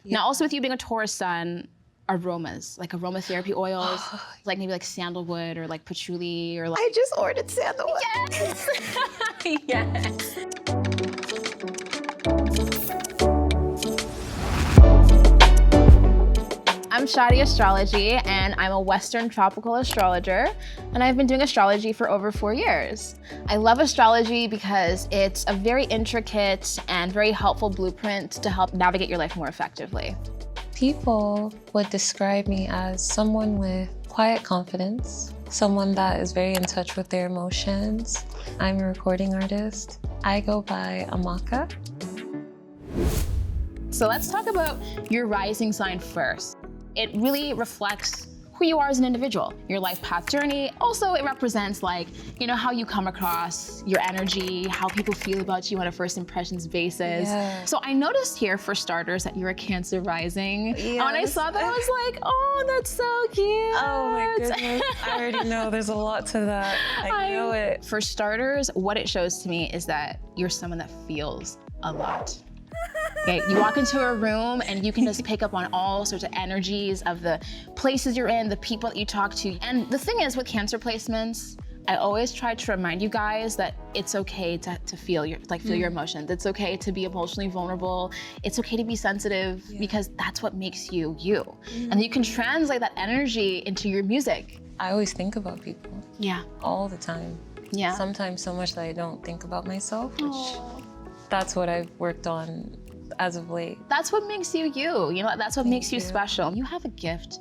Now, also with you being a Taurus sun, aromas, like aromatherapy oils, like maybe like sandalwood or like patchouli or like... I just ordered sandalwood. Yes! Yes! I'm ShawtyAstrology, and I'm a Western tropical astrologer, and I've been doing astrology for over 4 years. I love astrology because it's a very intricate and very helpful blueprint to help navigate your life more effectively. People would describe me as someone with quiet confidence, someone that is very in touch with their emotions. I'm a recording artist. I go by AMAKA. So let's talk about your rising sign first. It really reflects who you are as an individual, your life path journey. Also, it represents like, you know, how you come across, your energy, how people feel about you on a first impressions basis. Yeah. So I noticed here, for starters, that you're a Cancer rising. Yes. And when I saw that, I was like, oh, that's so cute. Oh my goodness, I already know there's a lot to that. I know it. For starters, what it shows to me is that you're someone that feels a lot. Okay, you walk into a room and you can just pick up on all sorts of energies of the places you're in, the people that you talk to. And the thing is, with Cancer placements, I always try to remind you guys that it's okay to feel your emotions. It's okay to be emotionally vulnerable. It's okay to be sensitive because that's what makes you you. And you can translate that energy into your music. I always think about people. Yeah. All the time. Yeah. Sometimes so much that I don't think about myself, which that's what I've worked on as of late. That's what makes you you. You know, that's what makes you special. You have a gift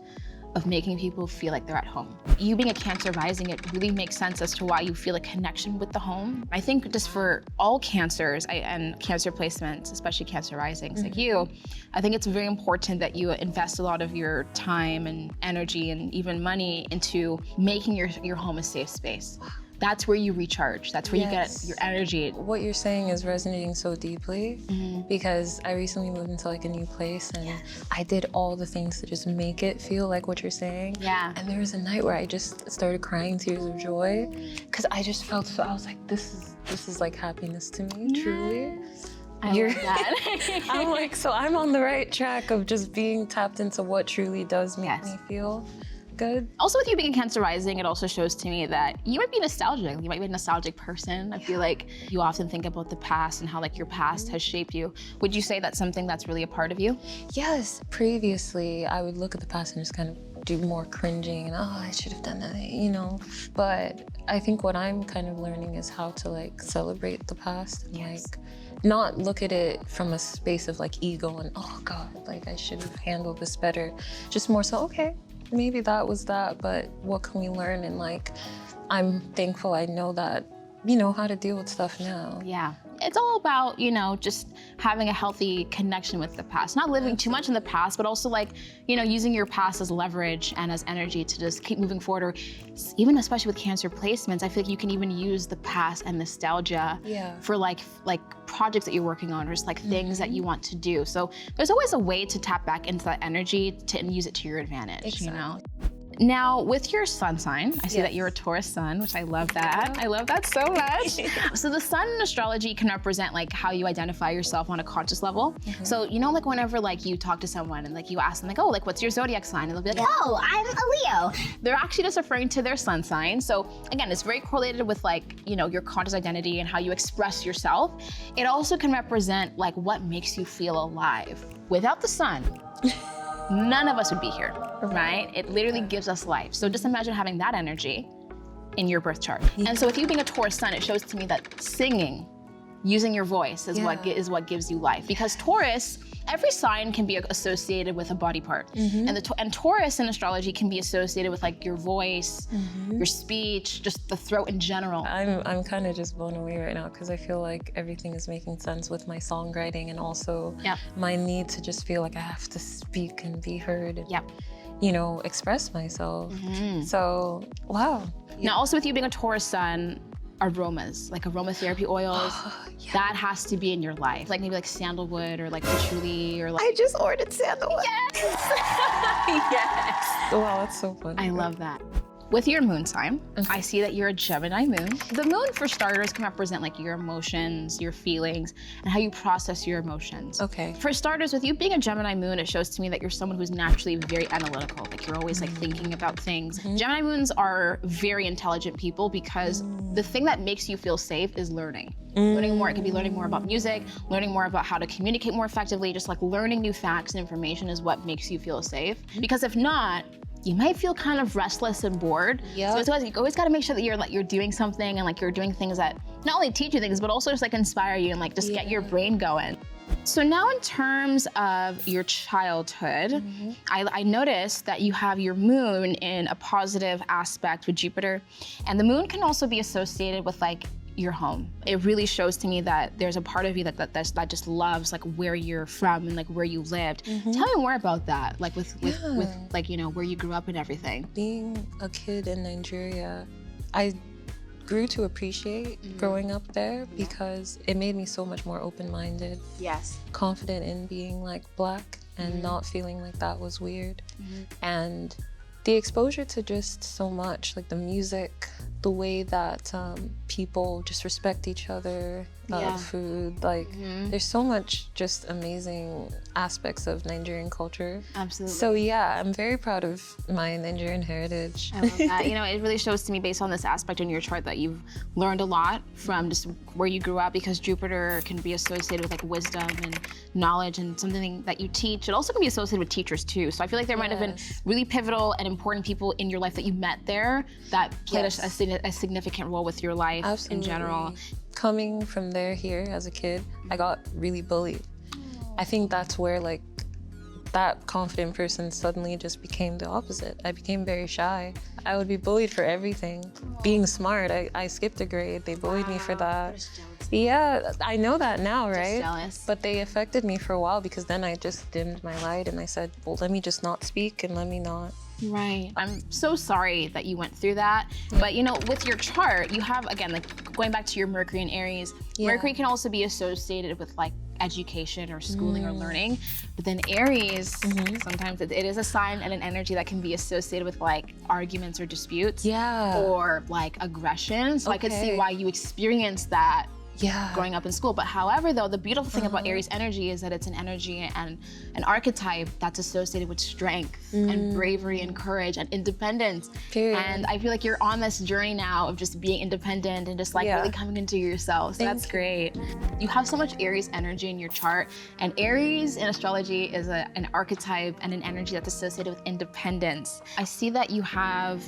of making people feel like they're at home. You being a Cancer rising, it really makes sense as to why you feel a connection with the home. I think just for all Cancers and Cancer placements, especially Cancer risings like you, I think it's very important that you invest a lot of your time and energy and even money into making your home a safe space. That's where you recharge. That's where you get your energy. What you're saying is resonating so deeply because I recently moved into like a new place and I did all the things to just make it feel like what you're saying. Yeah. And there was a night where I just started crying tears of joy because I just felt so, I was like, this is like happiness to me, truly. I love that. I'm like, so I'm on the right track of just being tapped into what truly does make me feel good. Also, with you being a Cancer rising, it also shows to me that you might be nostalgic. You might be a nostalgic person. I feel like you often think about the past and how like your past has shaped you. Would you say that's something that's really a part of you? Yes. Previously, I would look at the past and just kind of do more cringing and, oh, I should have done that, you know. But I think what I'm kind of learning is how to like celebrate the past and like not look at it from a space of like ego and, oh God, like I should have handled this better. Just more so, okay, maybe that was that, but what can we learn? And like, I'm thankful I know that, you know, how to deal with stuff now. Yeah. It's all about, you know, just having a healthy connection with the past. Not living too much in the past, but also like, you know, using your past as leverage and as energy to just keep moving forward. Or even especially with Cancer placements, I feel like you can even use the past and nostalgia for like projects that you're working on or just like things that you want to do. So there's always a way to tap back into that energy and use it to your advantage, you know? Now, with your sun sign, I see that you're a Taurus sun, which I love that. I love that so much. So the sun in astrology can represent like how you identify yourself on a conscious level. So, you know, like whenever like you talk to someone and like you ask them like, oh, like what's your zodiac sign? And they'll be like, oh, I'm a Leo. They're actually just referring to their sun sign. So again, it's very correlated with like, you know, your conscious identity and how you express yourself. It also can represent like what makes you feel alive. Without the sun, none of us would be here, right? It literally gives us life. So just imagine having that energy in your birth chart. And so with you being a Taurus sun, it shows to me that singing, using your voice is what gives you life. Because Taurus, every sign can be associated with a body part. And Taurus in astrology can be associated with like your voice, your speech, just the throat in general. I'm kind of just blown away right now because I feel like everything is making sense with my songwriting and also my need to just feel like I have to speak and be heard and, you know, express myself. So, wow. Now also with you being a Taurus sun, aromas, like aromatherapy oils, that has to be in your life. Like maybe like sandalwood or like patchouli or like... I just ordered sandalwood. Yes! Yes! Wow, that's so funny. I love that. with your moon sign, I see that you're a Gemini moon. The moon, for starters, can represent like your emotions, your feelings, and how you process your emotions. Okay. For starters, with you being a Gemini moon, it shows to me that you're someone who's naturally very analytical. Like you're always like thinking about things. Gemini moons are very intelligent people because the thing that makes you feel safe is learning. Learning more, it could be learning more about music, learning more about how to communicate more effectively, just like learning new facts and information is what makes you feel safe. Because if not, you might feel kind of restless and bored. Yep. So it's always, you always gotta make sure that you're doing something and like you're doing things that not only teach you things, but also just like inspire you and like just get your brain going. So now in terms of your childhood, I noticed that you have your moon in a positive aspect with Jupiter. And the moon can also be associated with like your home. It really shows to me that there's a part of you that just loves like where you're from and like where you lived. Tell me more about that, like with like, you know, where you grew up and everything. Being a kid in Nigeria, I grew to appreciate growing up there because it made me so much more open-minded. Yes. Confident in being like Black and not feeling like that was weird. And the exposure to just so much, like the music, the way that people just respect each other, food, like there's so much just amazing aspects of Nigerian culture. Absolutely. So yeah, I'm very proud of my Nigerian heritage. I love that. You know, it really shows to me based on this aspect in your chart that you've learned a lot from just where you grew up, because Jupiter can be associated with like wisdom and knowledge and something that you teach. It also can be associated with teachers too. So I feel like there might have been really pivotal and important people in your life that you met there that played a significant role with your life in general. Coming from here as a kid, I got really bullied. I think that's where like that confident person suddenly just became the opposite. I became very shy. I would be bullied for everything. Being smart, I skipped a grade. They bullied me for that. Yeah, I know that now, right? Just jealous. But they affected me for a while because then I just dimmed my light and I said, well, let me just not speak and let me not. Right. I'm so sorry that you went through that. But you know, with your chart, you have, again, like going back to your Mercury and Aries, Mercury can also be associated with like education or schooling or learning. But then Aries, sometimes it is a sign and an energy that can be associated with like arguments or disputes or like aggression. So I could see why you experienced that growing up in school. But however, though, the beautiful thing about Aries energy is that it's an energy and an archetype that's associated with strength and bravery and courage and independence. And I feel like you're on this journey now of just being independent and just like really coming into yourself. So that's great. You have so much Aries energy in your chart, and Aries in astrology is an archetype and an energy that's associated with independence. I see that you have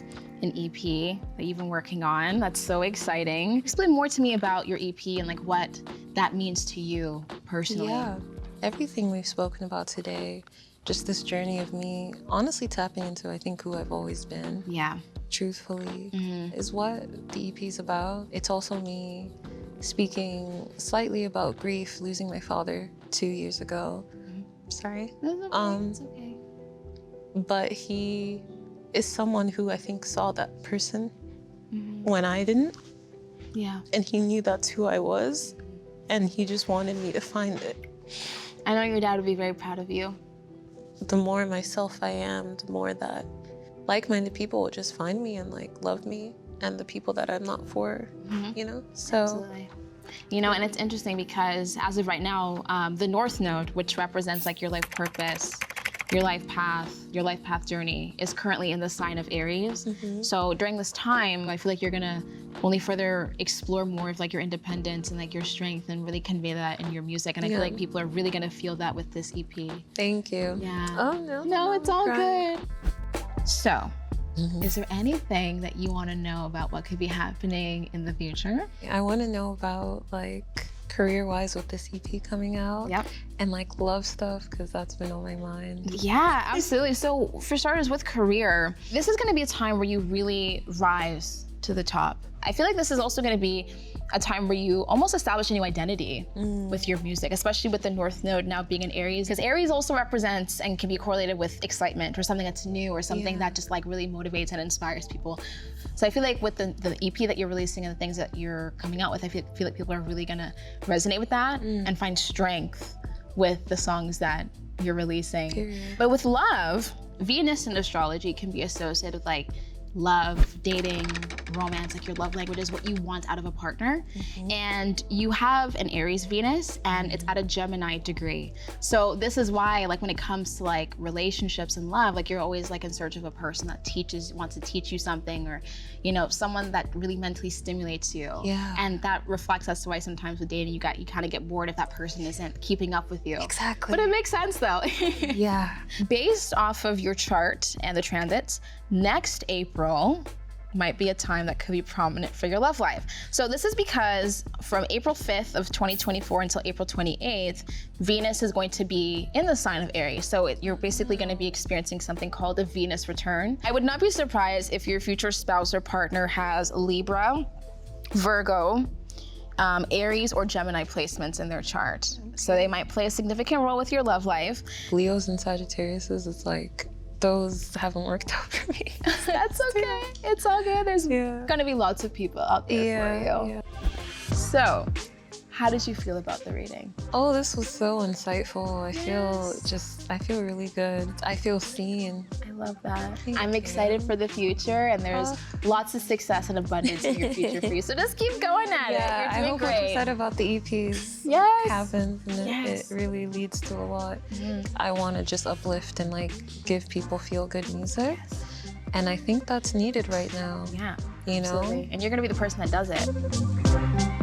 an EP that you've been working on. That's so exciting. Explain more to me about your EP and like what that means to you personally. Yeah, everything we've spoken about today, just this journey of me honestly tapping into, I think, who I've always been. Yeah. Truthfully, is what the EP is about. It's also me speaking slightly about grief, losing my father 2 years ago. Sorry. It's okay. But he is someone who I think saw that person when I didn't. Yeah. And he knew that's who I was, and he just wanted me to find it. I know your dad would be very proud of you. The more myself I am, the more that like-minded people will just find me and like love me, and the people that I'm not for, you know? So. Absolutely. You know, and it's interesting because as of right now, the North Node, which represents like your life purpose, your life path journey, is currently in the sign of Aries. So during this time, I feel like you're gonna only further explore more of like your independence and like your strength and really convey that in your music. And I feel like people are really gonna feel that with this EP. Thank you. Yeah. Oh, no. No, it's all good. So, is there anything that you wanna know about what could be happening in the future? I wanna know about like career-wise with this EP coming out. And like love stuff, because that's been on my mind. Yeah, absolutely. So for starters, with career, this is gonna be a time where you really rise to the top. I feel like this is also gonna be a time where you almost establish a new identity with your music, especially with the North Node now being in Aries, because Aries also represents and can be correlated with excitement or something that's new or something that just like really motivates and inspires people. So I feel like with the EP that you're releasing and the things that you're coming out with, I feel like people are really gonna resonate with that and find strength with the songs that you're releasing. But with love, Venus in astrology can be associated with like love, dating, romance, like your love languages, what you want out of a partner. And you have an Aries Venus and it's at a Gemini degree. So this is why, like, when it comes to like relationships and love, like you're always like in search of a person that wants to teach you something, or, you know, someone that really mentally stimulates you. Yeah. And that reflects as to why sometimes with dating, you kind of get bored if that person isn't keeping up with you. Exactly. But it makes sense though. Yeah. Based off of your chart and the transits, next April might be a time that could be prominent for your love life. So this is because from April 5th of 2024 until April 28th, Venus is going to be in the sign of Aries. So you're basically going to be experiencing something called a Venus return. I would not be surprised if your future spouse or partner has Libra, Virgo, Aries or Gemini placements in their chart. So they might play a significant role with your love life. Leos and Sagittariuses, it's like, those haven't worked out for me. That's okay. It's all good. There's gonna be lots of people out there for you. Yeah. So, how did you feel about the reading? Oh, this was so insightful. I feel really good. I feel seen. I love that. Thank I'm you. excited for the future, and there's lots of success and abundance in your future for you. So just keep going at it. I You're hope doing what great. you said about the EPs Yes. happens, and Yes. it really leads to a lot. I want to just uplift and like give people feel good music. And I think that's needed right now. Yeah, You know? absolutely. And you're gonna be the person that does it.